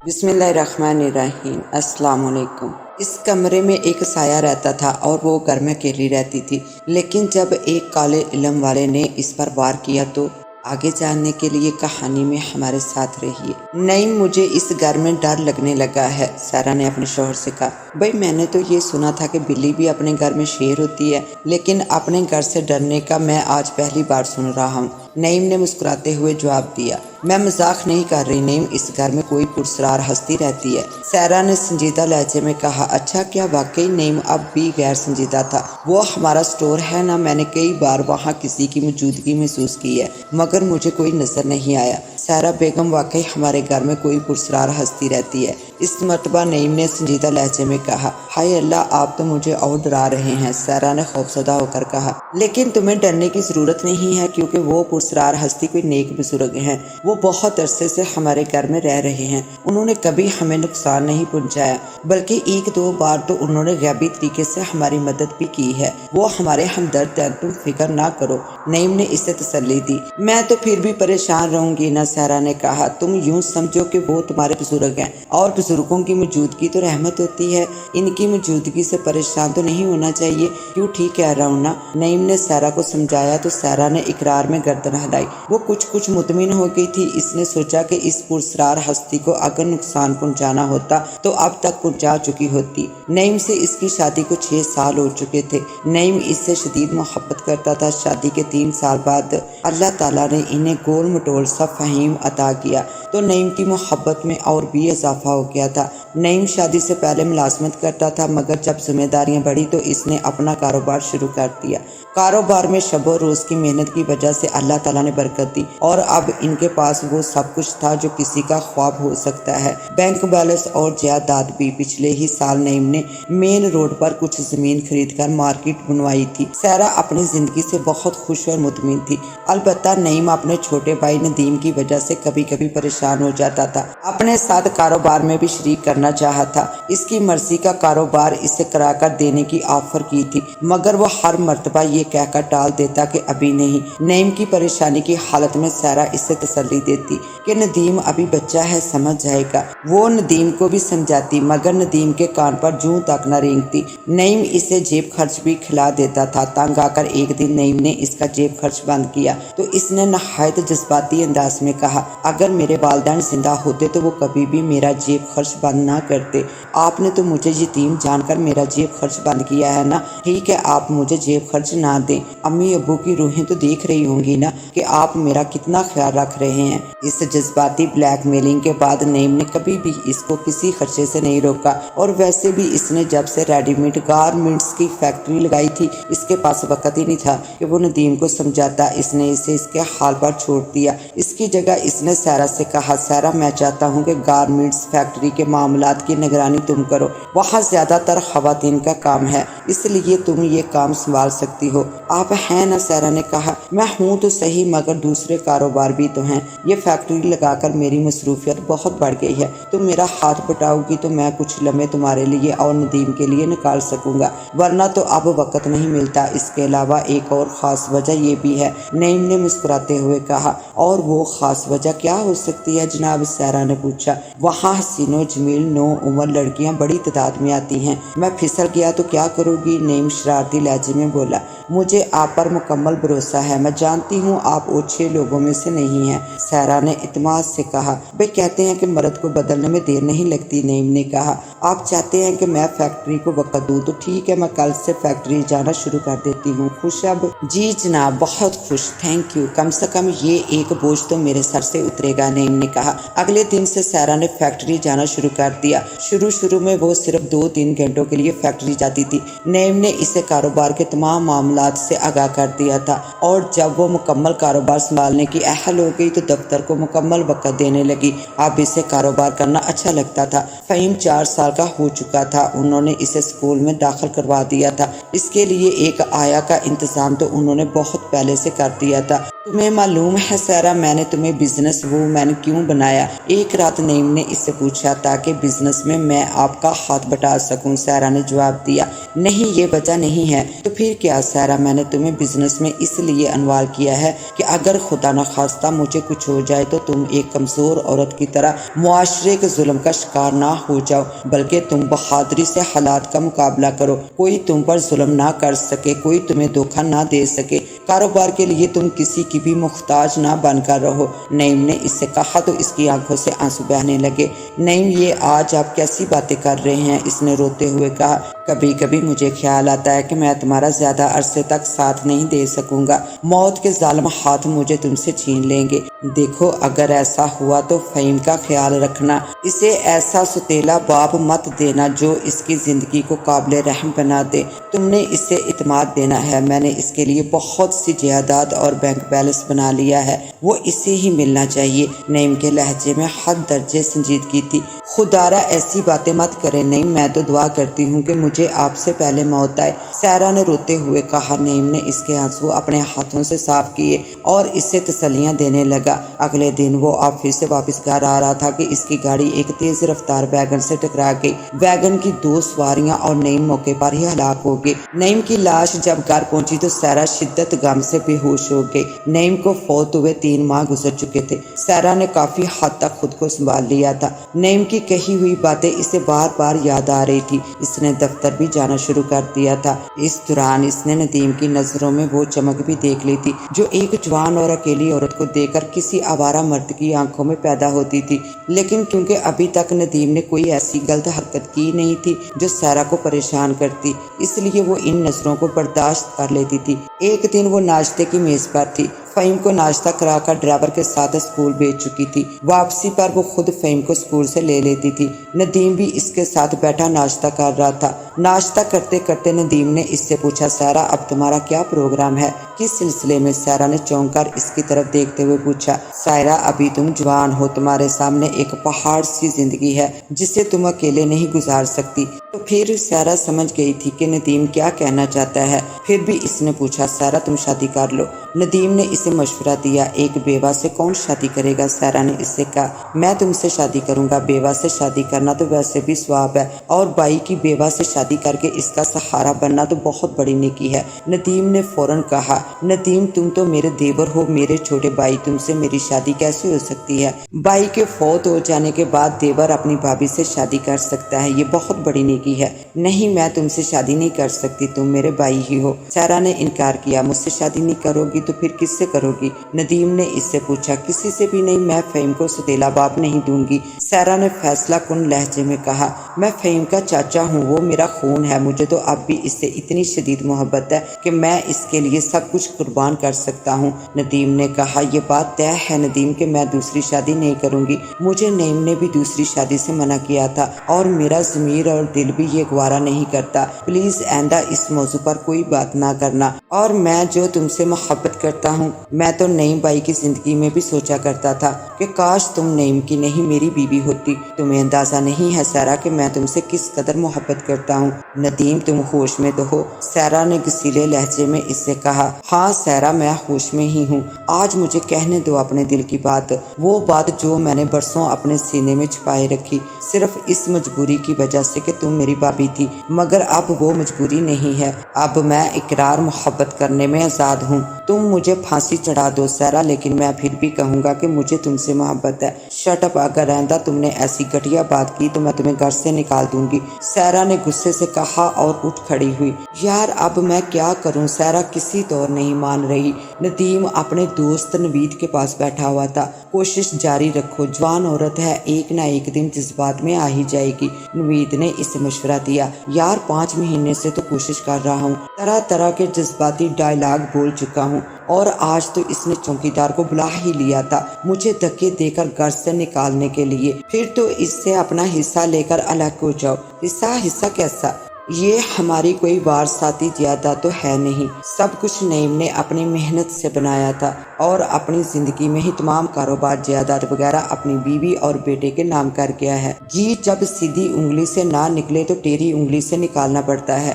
بسم اللہ الرحمن الرحیم۔ السلام علیکم۔ اس کمرے میں ایک سایہ رہتا تھا اور وہ گھر میں اکیلی رہتی تھی، لیکن جب ایک کالے علم والے نے اس پر وار کیا تو آگے جاننے کے لیے کہانی میں ہمارے ساتھ رہیے۔ نہیں، مجھے اس گھر میں ڈر لگنے لگا ہے، سارا نے اپنے شوہر سے کہا۔ بھائی میں نے تو یہ سنا تھا کہ بلی بھی اپنے گھر میں شیر ہوتی ہے، لیکن اپنے گھر سے ڈرنے کا میں آج پہلی بار سن رہا ہوں، نعیم نے مسکراتے ہوئے جواب دیا۔ میں مذاق نہیں کر رہی نعیم، اس گھر میں کوئی پرسرار ہستی رہتی ہے، سارا نے سنجیدہ لہجے میں کہا۔ اچھا، کیا واقعی؟ نعیم اب بھی غیر سنجیدہ تھا۔ وہ ہمارا سٹور ہے نا، میں نے کئی بار وہاں کسی کی موجودگی محسوس کی ہے، مگر مجھے کوئی نظر نہیں آیا۔ سارا بیگم، واقعی ہمارے گھر میں کوئی پرسرار ہستی رہتی ہے، اس مرتبہ نعیم نے سنجیدہ لہجے میں کہا۔ ہائے اللہ، آپ تو مجھے اور ڈرا رہے ہیں، سارا نے خوفزدہ ہو کر کہا۔ لیکن تمہیں ڈرنے کی ضرورت نہیں ہے، کیونکہ وہ پرسرار ہستی کوئی نیک بزرگ ہیں، وہ بہت عرصے سے ہمارے گھر میں رہ رہے ہیں، انہوں نے کبھی ہمیں نقصان نہیں پہنچایا، بلکہ ایک دو بار تو انہوں نے غیبی طریقے سے ہماری مدد بھی کی ہے، وہ ہمارے ہمدرد ہیں، تم فکر نہ کرو، نعیم نے اسے تسلی دی۔ میں تو پھر بھی پریشان رہوں گی نا، سارا نے کہا۔ تم یوں سمجھو کہ وہ تمہارے بزرگ ہیں، اور بزرگوں کی موجودگی تو رحمت ہوتی ہے، ان کی موجودگی سے پریشان تو نہیں ہونا چاہیے، کیوں ٹھیک کہہ رہا ہوں نا، نعیم نے سارا کو سمجھایا تو سارا نے اقرار میں گردن ہلائی۔ وہ کچھ مطمئن ہو گئی تھی، اس نے سوچا کہ اس پرسرار ہستی کو اگر نقصان پہنچانا ہوتا تو اب تک پہنچا چکی ہوتی۔ نعیم سے اس کی شادی کو 6 سال ہو چکے تھے، نعیم اس سے شدید محبت کرتا تھا۔ شادی کے 3 سال بعد اللہ تعالیٰ نے انہیں گول مٹول سا فہیم عطا کیا تو نعیم کی محبت میں اور بھی اضافہ ہو گیا تھا۔ نعیم شادی سے پہلے ملازمت کرتا تھا، مگر جب ذمہ داریاں بڑھی تو اس نے اپنا کاروبار شروع کر دیا۔ کاروبار میں شب و روز کی محنت کی وجہ سے اللہ تعالیٰ نے برکت دی، اور اب ان کے پاس وہ سب کچھ تھا جو کسی کا خواب ہو سکتا ہے، بینک بیلنس اور جائیداد بھی۔ پچھلے ہی سال نعیم نے مین روڈ پر کچھ زمین خرید کر مارکیٹ بنوائی تھی۔ سارا اپنی زندگی سے بہت خوش اور مطمئن تھی، البتہ نعیم اپنے چھوٹے بھائی ندیم کی وجہ سے کبھی کبھی پریشان ہو جاتا تھا، اپنے ساتھ کاروبار میں بھی شریک کرنا چاہا تھا، اس کی مرضی کا کاروبار اسے کرا کر دینے کی آفر کی تھی، مگر وہ ہر مرتبہ یہ کہہ کر ٹال دیتا کہ ابھی نہیں۔ نعیم کی پریشانی کی حالت میں سارا اسے تسلی دیتی کہ ندیم ابھی بچہ ہے، سمجھ جائے گا، وہ ندیم کو بھی سمجھاتی، مگر ندیم کے کان پر جوں تک نہ رینگتی۔ نعیم اسے جیب خرچ بھی کھلا دیتا تھا۔ تنگ آ کر ایک دن نعیم نے اس کا جیب خرچ بند کیا تو اس نے نہایت جذباتی انداز میں کہا، اگر میرے والدین زندہ ہوتے تو وہ کبھی بھی میرا جیب خرچ بند نہ کرتے، آپ نے تو مجھے یتیم جان کر میرا جیب خرچ بند کیا ہے نا، ٹھیک ہے آپ مجھے جیب خرچ نہ دیں، امی ابو کی روحیں تو دیکھ رہی ہوں گی نا کہ آپ میرا کتنا خیال رکھ رہے ہیں۔ اس جذباتی بلیک میلنگ کے بعد نعیم نے کبھی بھی اس کو کسی خرچے سے نہیں روکا، اور ویسے بھی اس نے جب سے ریڈی میڈ گارمنٹس کی فیکٹری لگائی تھی، اس کے پاس وقت ہی نہیں تھا کہ وہ ندیم کو سمجھاتا، اس نے اسے اس کے حال پر چھوڑ دیا۔ اس کی جگہ اس نے سارا سے کہا، سارا میں چاہتا ہوں کہ گارمنٹس فیکٹری کے معاملات کی نگرانی تم کرو، وہاں زیادہ تر خواتین کا کام ہے، اس لیے تم یہ کام سنبھال سکتی ہو۔ آپ ہیں نا، سارا نے کہا۔ میں ہوں تو صحیح، مگر دوسرے کاروبار بھی تو ہیں، یہ فیکٹری لگا کر میری مصروفیت بہت بڑھ گئی ہے، تم میرا ہاتھ بٹاؤ گی تو میں کچھ لمحے تمہارے لیے اور ندیم کے لیے نکال سکوں گا، ورنہ تو اب وقت نہیں ملتا۔ اس کے علاوہ ایک اور خاص وجہ یہ بھی ہے، نعیم نے مسکراتے ہوئے کہا۔ اور وہ خاص وجہ کیا ہو سکتی ہے جناب؟ سارا نے پوچھا۔ وہاں حسین و جمیل نو عمر لڑکیاں بڑی تعداد میں آتی ہیں، میں پھسل گیا تو کیا کروں گی؟ نعیم شرارتی لہجے میں بولا۔ مجھے آپ پر مکمل بھروسہ ہے، میں جانتی ہوں آپ اوچھے لوگوں میں سے نہیں ہیں، سارا نے اعتماد سے کہا۔ بھئی کہتے ہیں کہ مرد کو بدلنے میں دیر نہیں لگتی، نعیم نے کہا۔ آپ چاہتے ہیں کہ میں فیکٹری کو وقت دوں تو ٹھیک ہے، میں کل سے فیکٹری جانا شروع کر دیتی ہوں، خوش اب؟ جی جناب، بہت خوش، تھینک یو، کم سے کم یہ ایک بوجھ تو میرے سر سے اترے گا، نعیم نے کہا۔ اگلے دن سے سارا نے فیکٹری جانا شروع کر دیا۔ شروع میں وہ صرف 2-3 گھنٹوں کے لیے فیکٹری جاتی تھی، نعیم نے اسے کاروبار کے تمام معاملات سے آگاہ کر دیا تھا، اور جب وہ مکمل کاروبار سنبھالنے کی اہل ہو گئی تو دفتر کو مکمل وقت دینے لگی۔ اب اسے کاروبار کرنا اچھا لگتا تھا۔ فہیم 4 سال کا ہو چکا تھا، انہوں نے اسے اسکول میں داخل کروا دیا تھا، اس کے لیے ایک آیا کا انتظام تو انہوں نے بہت پہلے سے کر دیا تھا۔ تمہیں معلوم ہے سیرا میں نے تمہیں بزنس وومین کیوں بنایا؟ ایک رات نعیم نے اس سے پوچھا۔ تاکہ بزنس میں آپ کا ہاتھ بٹا سکوں، سیرا نے جواب دیا۔ نہیں، یہ وجہ نہیں ہے۔ تو پھر کیا سیرا؟ میں نے تمہیں بزنس میں اس لیے انوالو کیا ہے کہ اگر خدا نخواستہ مجھے کچھ ہو جائے تو تم ایک کمزور عورت کی طرح معاشرے کے ظلم کا شکار نہ ہو جاؤ، بلکہ تم بہادری سے حالات کا مقابلہ کرو، کوئی تم پر ظلم نہ کر سکے، کوئی تمہیں دھوکہ نہ دے سکے، کاروبار کے لیے تم کسی کی بھی محتاج نہ بن کر رہو۔ نعیم نے اس سے کہا تو اس کی آنکھوں سے آنسو بہنے لگے۔ نعیم، یہ آج آپ کیسی باتیں کر رہے ہیں؟ اس نے روتے ہوئے کہا۔ کبھی کبھی مجھے خیال آتا ہے کہ میں تمہارا زیادہ عرصے تک ساتھ نہیں دے سکوں گا، موت کے ظالم ہاتھ مجھے تم سے چھین لیں گے۔ دیکھو، اگر ایسا ہوا تو فہیم کا خیال رکھنا، اسے ایسا ستیلا باپ مت دینا جو اس کی زندگی کو قابل رحم بنا دے۔ تم نے اسے اعتماد دینا ہے، میں نے اس کے لیے بہت سی جائیداد اور بینک بیلنس بنا لیا ہے، وہ اسے ہی ملنا چاہیے۔ نعیم کے لہجے میں حد درجے سنجیدگی تھی۔ خدارا ایسی باتیں مت کرے نعیم، میں تو دعا کرتی ہوں کہ مجھے آپ سے پہلے موت آئے، سیرا نے روتے ہوئے کہا۔ نعیم نے اس کے آنسو اپنے ہاتھوں سے صاف کیے اور اسے تسلیاں دینے لگا۔ اگلے دن وہ آفس سے واپس گھر آ رہا تھا کہ اس کی گاڑی ایک تیز رفتار ویگن سے ٹکرا گئی۔ ویگن کی 2 سواریاں اور نعیم موقع پر ہی ہلاک ہو گئے۔ نعیم کی لاش جب گھر پہنچی تو سیرا شدت غم سے بے ہوش ہو گئی۔ نعیم کو فوت ہوئے 3 ماہ گزر چکے تھے۔ سیرا نے کافی حد تک خود کو سنبھال لیا تھا۔ نعیم کی کہی ہوئی باتیں اسے بار بار یاد آ رہی تھی۔ اس نے دفتر بھی جانا شروع کر دیا تھا۔ اس دوران اس نے ندیم کی نظروں میں وہ چمک بھی دیکھ لی تھی جو ایک جوان اور اکیلی عورت کو دیکھ کر کسی آوارہ مرد کی آنکھوں میں پیدا ہوتی تھی، لیکن کیونکہ ابھی تک ندیم نے کوئی ایسی غلط حرکت کی نہیں تھی جو سیرا کو پریشان کرتی، اس لیے وہ ان نظروں کو برداشت کر لیتی تھی۔ ایک دن وہ ناشتے کی میز پر تھی۔ فہیم کو ناشتہ کرا کر ڈرائیور کے ساتھ اسکول بھیج چکی تھی۔ واپسی پر وہ خود فہیم کو اسکول سے لے لیتی تھی۔ ندیم بھی اس کے ساتھ بیٹھا ناشتہ کر رہا تھا۔ ناشتہ کرتے کرتے ندیم نے اس سے پوچھا، سیرا اب تمہارا کیا پروگرام ہے؟ کس سلسلے میں؟ سیرا نے چونک کر اس کی طرف دیکھتے ہوئے پوچھا۔ سائرہ، ابھی تم جوان ہو، تمہارے سامنے ایک پہاڑ سی زندگی ہے جسے تم اکیلے نہیں گزار سکتی۔ تو پھر سیرا سمجھ گئی تھی کہ ندیم کیا کہنا چاہتا ہے، پھر بھی اس نے پوچھا، سیرا تم شادی کر لو۔ ندیم نے اسے مشورہ دیا۔ ایک بیوہ سے کون شادی کرے گا؟ سیرا نے اس سے کہا۔ میں تم سے شادی کروں گا۔ بیوہ سے شادی کرنا تو ویسے بھی ثواب ہے، اور بائی کی بیوہ سے شادی کر کے اس کا سہارا بننا تو بہت بڑی نیکی ہے۔ ندیم نے فوراً کہا، ندیم تم تو میرے دیور ہو، میرے چھوٹے بھائی، تم سے میری شادی کیسے ہو سکتی ہے؟ بھائی کے فوت ہو جانے کے بعد دیور اپنی بھابھی سے شادی کر سکتا ہے، یہ بہت بڑی نیکی ہے۔ نہیں، میں تم سے شادی نہیں کر سکتی، تم میرے بھائی ہی ہو۔ سیرا نے انکار کیا۔ مجھ سے شادی نہیں کرو گی تو پھر کس سے کرو گی؟ ندیم نے اس سے پوچھا۔ کسی سے بھی نہیں، میں فہیم کو ستیلا باپ نہیں دوں گی، سیرا نے فیصلہ کن لہجے میں کہا۔ میں فہیم کا چاچا ہوں، وہ میرا خون ہے، مجھے تو اب بھی اس سے اتنی شدید محبت ہے کہ میں اس کے لیے سب کچھ قربان کر سکتا ہوں۔ ندیم نے کہا، یہ بات طے ہے ندیم کہ میں دوسری شادی نہیں کروں گی، مجھے نعیم نے بھی دوسری شادی سے منع کیا تھا اور میرا ضمیر اور دل بھی یہ گوارا نہیں کرتا، پلیز آئندہ اس موضوع پر کوئی بات نہ کرنا۔ اور میں جو تم سے محبت کرتا ہوں، میں تو نعیم بھائی کی زندگی میں بھی سوچا کرتا تھا کہ کاش تم نعیم کی نہیں میری بیوی ہوتی۔ تمہیں اندازہ نہیں ہے سیرا کہ میں تم سے کس قدر محبت کرتا ہوں۔ ندیم تم ہوش میں تو ہو؟ سیرا نے گسیلے لہجے میں اس سے کہا۔ ہاں سیرا، میں ہوش میں ہی ہوں۔ آج مجھے کہنے دو اپنے دل کی بات، وہ بات جو میں نے برسوں اپنے سینے میں چھپائے رکھی، صرف اس مجبوری کی وجہ سے کہ تم میری بھابھی تھی، مگر اب وہ مجبوری نہیں ہے، اب میں اقرار محبت کرنے میں آزاد ہوں۔ تم مجھے پھانسی چڑھا دو سیرا، لیکن میں پھر بھی کہوں گا کہ مجھے تم سے محبت ہے۔ شٹ اپ، اگر آئندہ تم نے ایسی گھٹیا بات کی تو میں تمہیں گھر سے نکال دوں گی، سیرا نے غصے سے کہا اور اٹھ کھڑی ہوئی۔ یار اب میں کیا کروں؟ سیرا کسی طور نہیں مان رہی۔ ندیم اپنے دوست نوید کے پاس بیٹھا ہوا تھا۔ کوشش جاری رکھو، جوان عورت ہے، ایک نہ ایک دن جذبات میں آ ہی جائے گی، نوید نے اسے مشورہ دیا۔ یار 5 مہینے سے تو کوشش کر رہا ہوں، طرح طرح کے جذباتی ڈائلاگ بول چکا ہوں، اور آج تو اس نے چوکیدار کو بلا ہی لیا تھا مجھے دھکے دے کر گھر سے نکالنے کے لیے۔ پھر تو اس سے اپنا حصہ لے کر الگ ہو جاؤ۔ حصہ کیسا؟ یہ ہماری کوئی وارثاتی جائیداد تو ہے نہیں، سب کچھ نعیم نے اپنی محنت سے بنایا تھا، اور اپنی زندگی میں ہی تمام کاروبار جائیداد وغیرہ اپنی بیوی اور بیٹے کے نام کر گیا ہے۔ گھی جب سیدھی انگلی سے نہ نکلے تو ٹیڑھی انگلی سے نکالنا پڑتا ہے۔